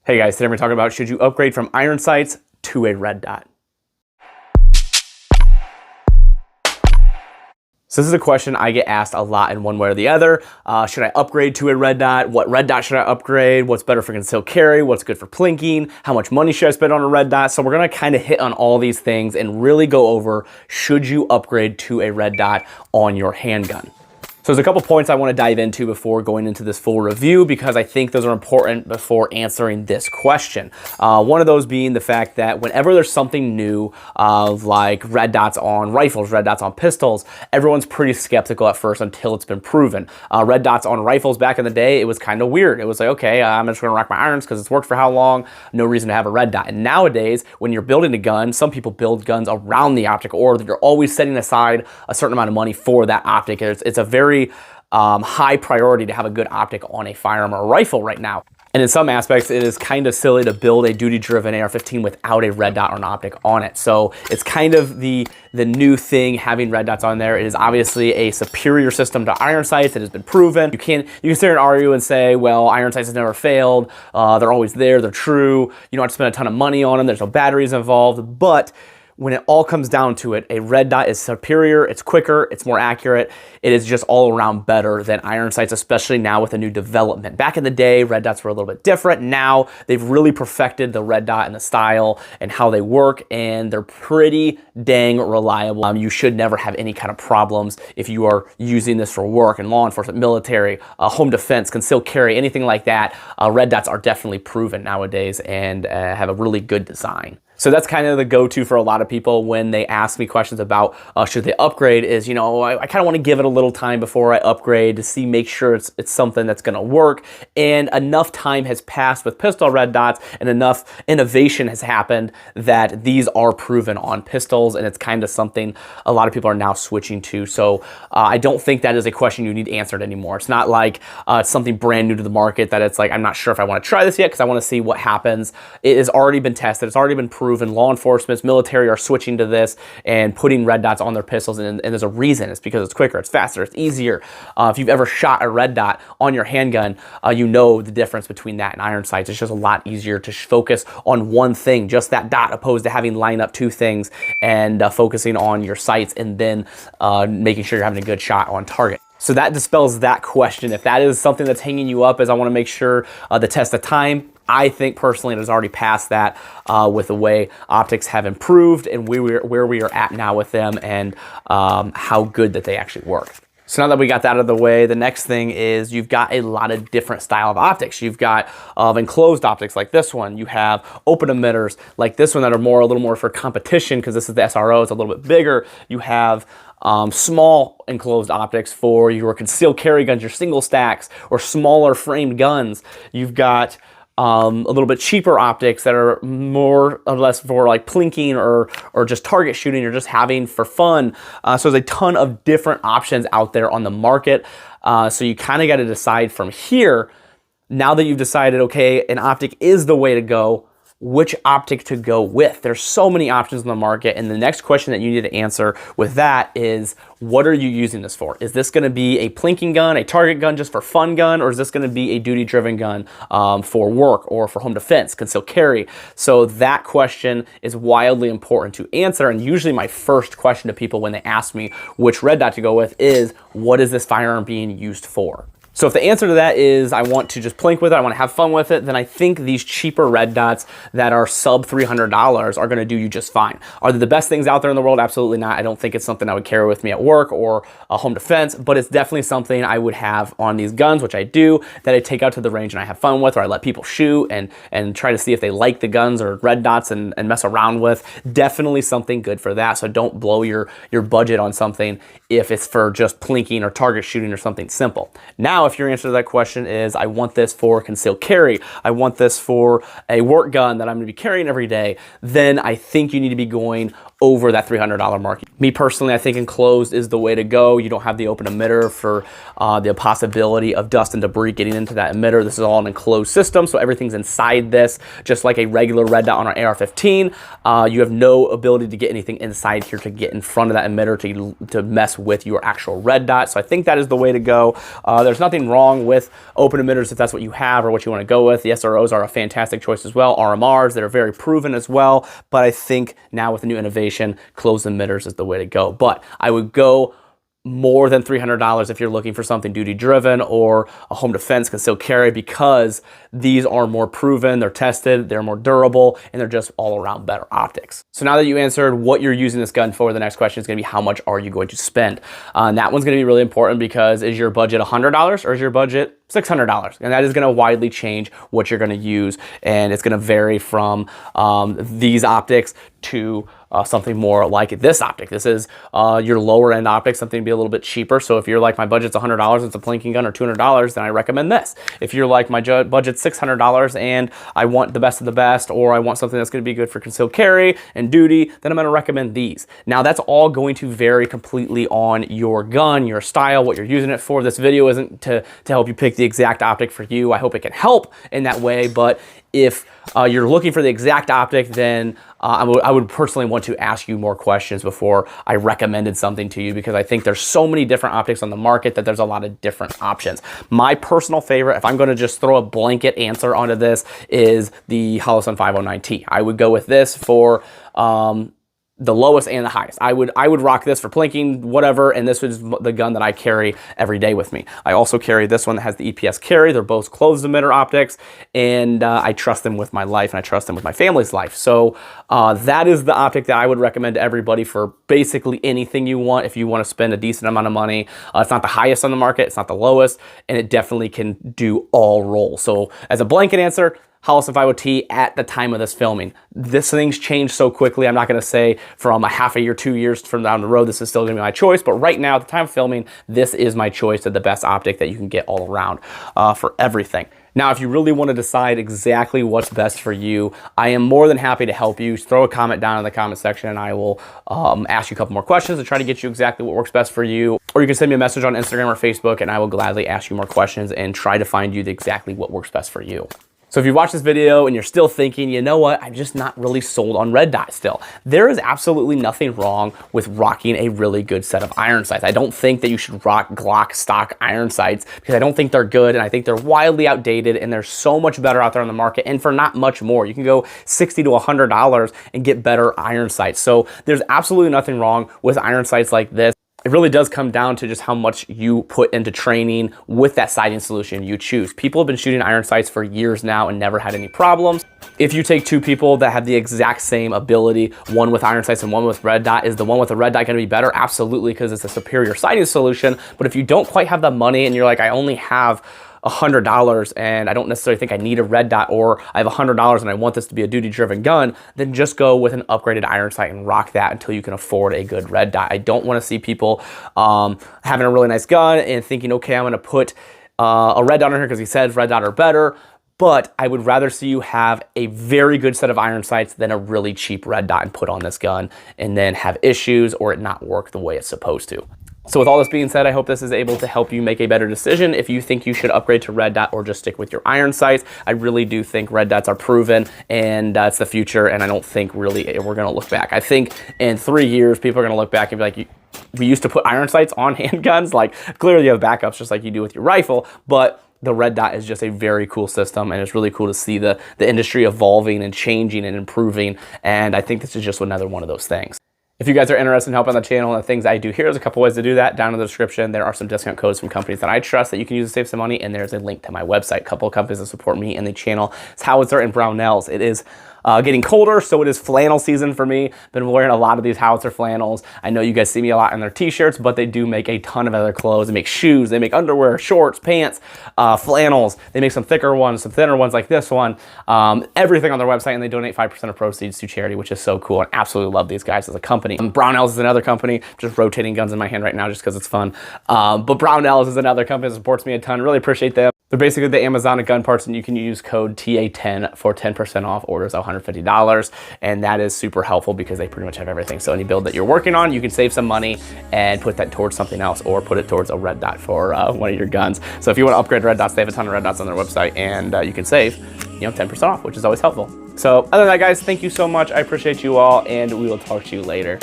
Hey guys, today we're talking about should you upgrade from iron sights to a red dot. So this is a question I get asked a lot in one way or the other. Should I upgrade to a red dot? What red dot should I upgrade? What's better for concealed carry? What's good for plinking? How much money should I spend on a red dot? So we're gonna kind of hit on all these things and really go over, should you upgrade to a red dot on your handgun? So there's a couple points I want to dive into before going into this full review because I think those are important before answering this question. One of those being the fact that whenever there's something new, like red dots on rifles, red dots on pistols, everyone's pretty skeptical at first until it's been proven. Red dots on rifles back in the day, it was kind of weird. It was like, okay, I'm just going to rock my irons because it's worked for how long? No reason to have a red dot. And nowadays, when you're building a gun, some people build guns around the optic, or you're always setting aside a certain amount of money for that optic. It's a very high priority to have a good optic on a firearm or a rifle right now. And in some aspects, it is kind of silly to build a duty-driven AR-15 without a red dot or an optic on it. So it's kind of the new thing, having red dots on there. It is obviously a superior system to iron sights. It has been proven. You can sit and argue and say, well, iron sights has never failed. They're always there. They're true. You don't have to spend a ton of money on them. There's no batteries involved. But when it all comes down to it, a red dot is superior, it's quicker, it's more accurate, it is just all around better than iron sights, especially now with a new development. Back in the day, red dots were a little bit different. Now, they've really perfected the red dot and the style and how they work, and they're pretty dang reliable. You should never have any kind of problems if you are using this for work and law enforcement, military, home defense, concealed carry, anything like that. Red dots are definitely proven nowadays and have a really good design. So that's kind of the go-to for a lot of people when they ask me questions about should they upgrade is, you know, I kind of want to give it a little time before I upgrade to make sure it's something that's going to work. And enough time has passed with pistol red dots and enough innovation has happened that these are proven on pistols, and it's kind of something a lot of people are now switching to. So I don't think that is a question you need answered anymore. It's not like it's something brand new to the market that it's like, I'm not sure if I want to try this yet because I want to see what happens. It has already been tested. It's already been proven. Law enforcement, military are switching to this and putting red dots on their pistols, and there's a reason. It's because it's quicker, it's faster, it's easier. If you've ever shot a red dot on your handgun, you know the difference between that and iron sights. It's just a lot easier to focus on one thing, just that dot, opposed to having line up two things and focusing on your sights and then making sure you're having a good shot on target. So that dispels that question. If that is something that's hanging you up, is I want to make sure the test of time, I think personally it has already passed that with the way optics have improved and where we are at now with them and how good that they actually work. So now that we got that out of the way, the next thing is you've got a lot of different style of optics. You've got enclosed optics like this one. You have open emitters like this one that are a little more for competition because this is the SRO, it's a little bit bigger. You have small enclosed optics for your concealed carry guns, your single stacks, or smaller framed guns. You've got a little bit cheaper optics that are more or less for like plinking or just target shooting or just having for fun. So there's a ton of different options out there on the market. So you kind of got to decide from here, now that you've decided, okay, an optic is the way to go, which optic to go with. There's so many options in the market, and the next question that you need to answer with that is, what are you using this for? Is this going to be a plinking gun, a target gun just for fun gun, or is this going to be a duty-driven gun for work or for home defense, concealed carry? So that question is wildly important to answer, and usually my first question to people when they ask me which red dot to go with is, what is this firearm being used for? So if the answer to that is I want to just plink with it, I want to have fun with it, then I think these cheaper red dots that are sub $300 are going to do you just fine. Are they the best things out there in the world? Absolutely not. I don't think it's something I would carry with me at work or a home defense, but it's definitely something I would have on these guns, which I do, that I take out to the range and I have fun with, or I let people shoot and try to see if they like the guns or red dots and mess around with. Definitely something good for that. So don't blow your budget on something if it's for just plinking or target shooting or something simple. Now, if your answer to that question is, I want this for concealed carry, I want this for a work gun that I'm going to be carrying every day, then I think you need to be going over that $300 mark. Me personally, I think enclosed is the way to go. You don't have the open emitter for the possibility of dust and debris getting into that emitter. This is all an enclosed system, so everything's inside this, just like a regular red dot on our AR-15. You have no ability to get anything inside here to get in front of that emitter to mess with your actual red dot. So I think that is the way to go. There's nothing wrong with open emitters if that's what you have or what you want to go with. The SROs are a fantastic choice as well. RMRs that are very proven as well. But I think now with the new innovation, closed emitters is the way to go. But I would go more than $300 if you're looking for something duty driven or a home defense concealed carry, because these are more proven, they're tested, they're more durable, and they're just all around better optics. So now that you answered what you're using this gun for, the next question is going to be how much are you going to spend? And that one's going to be really important, because is your budget $100 or is your budget $600? And that is going to widely change what you're going to use, and it's going to vary from these optics to something more like this optic. This is your lower end optic, something to be a little bit cheaper. So if you're like, my budget's $100, it's a plinking gun, or $200, then I recommend this. If you're like, my budget's $600 and I want the best of the best, or I want something that's going to be good for concealed carry and duty, then I'm going to recommend these. Now that's all going to vary completely on your gun, your style, what you're using it for. This video isn't to help you pick the exact optic for you. I hope it can help in that way, but if you're looking for the exact optic, then I would personally want to ask you more questions before I recommended something to you, because I think there's so many different optics on the market that there's a lot of different options. My personal favorite, if I'm going to just throw a blanket answer onto this, is the Holosun 509T. I would go with this for the lowest and the highest. I would rock this for plinking, whatever, and this is the gun that I carry every day with me. I also carry this one that has the EPS carry. They're both closed emitter optics, and I trust them with my life, and I trust them with my family's life. So that is the optic that I would recommend to everybody for basically anything you want. If you want to spend a decent amount of money, it's not the highest on the market, it's not the lowest, and it definitely can do all roles. So as a blanket answer, Holosun 509T at the time of this filming. This thing's changed so quickly. I'm not going to say from a half a year, 2 years from down the road, this is still going to be my choice. But right now, at the time of filming, this is my choice of the best optic that you can get all around for everything. Now, if you really want to decide exactly what's best for you, I am more than happy to help you. Just throw a comment down in the comment section, and I will ask you a couple more questions to try to get you exactly what works best for you. Or you can send me a message on Instagram or Facebook, and I will gladly ask you more questions and try to find you exactly what works best for you. So if you watch this video and you're still thinking, you know what, I'm just not really sold on red dot still, there is absolutely nothing wrong with rocking a really good set of iron sights. I don't think that you should rock Glock stock iron sights, because I don't think they're good, and I think they're wildly outdated, and there's so much better out there on the market, and for not much more. You can go $60 to $100 and get better iron sights. So there's absolutely nothing wrong with iron sights like this. It really does come down to just how much you put into training with that sighting solution you choose. People have been shooting iron sights for years now and never had any problems. If you take two people that have the exact same ability, one with iron sights and one with red dot, is the one with the red dot going to be better? Absolutely, because it's a superior sighting solution. But if you don't quite have the money and you're like, I only have $100 and I don't necessarily think I need a red dot, or I have $100 and I want this to be a duty driven gun, then just go with an upgraded iron sight and rock that until you can afford a good red dot. I don't want to see people having a really nice gun and thinking, okay, I'm going to put a red dot on here because he says red dot are better. But I would rather see you have a very good set of iron sights than a really cheap red dot and put on this gun and then have issues or it not work the way it's supposed to. So with all this being said, I hope this is able to help you make a better decision if you think you should upgrade to red dot or just stick with your iron sights. I really do think red dots are proven, and it's the future, and I don't think really we're going to look back. I think in 3 years, people are going to look back and be like, we used to put iron sights on handguns. Like, clearly you have backups just like you do with your rifle, but the red dot is just a very cool system, and it's really cool to see the industry evolving and changing and improving, and I think this is just another one of those things. If you guys are interested in helping on the channel and the things I do here, there's a couple ways to do that. Down in the description, there are some discount codes from companies that I trust that you can use to save some money, and there's a link to my website. A couple of companies that support me and the channel. It's Howitzer and Brownells. It is getting colder, so it is flannel season for me. Been wearing a lot of these Howitzer flannels. I know you guys see me a lot in their t-shirts, but they do make a ton of other clothes. They make shoes, they make underwear, shorts, pants, flannels. They make some thicker ones, some thinner ones like this one. Everything on their website, and they donate 5% of proceeds to charity, which is so cool. I absolutely love these guys as a company. Brownells is another company. Just rotating guns in my hand right now just because it's fun. But Brownells is another company that supports me a ton. Really appreciate them. They're basically the Amazon gun parts, and you can use code TA10 for 10% off orders of $150. And that is super helpful because they pretty much have everything. So any build that you're working on, you can save some money and put that towards something else, or put it towards a red dot for one of your guns. So if you want to upgrade red dots, they have a ton of red dots on their website, and you can save 10% off, which is always helpful. So other than that, guys, thank you so much. I appreciate you all, and we will talk to you later.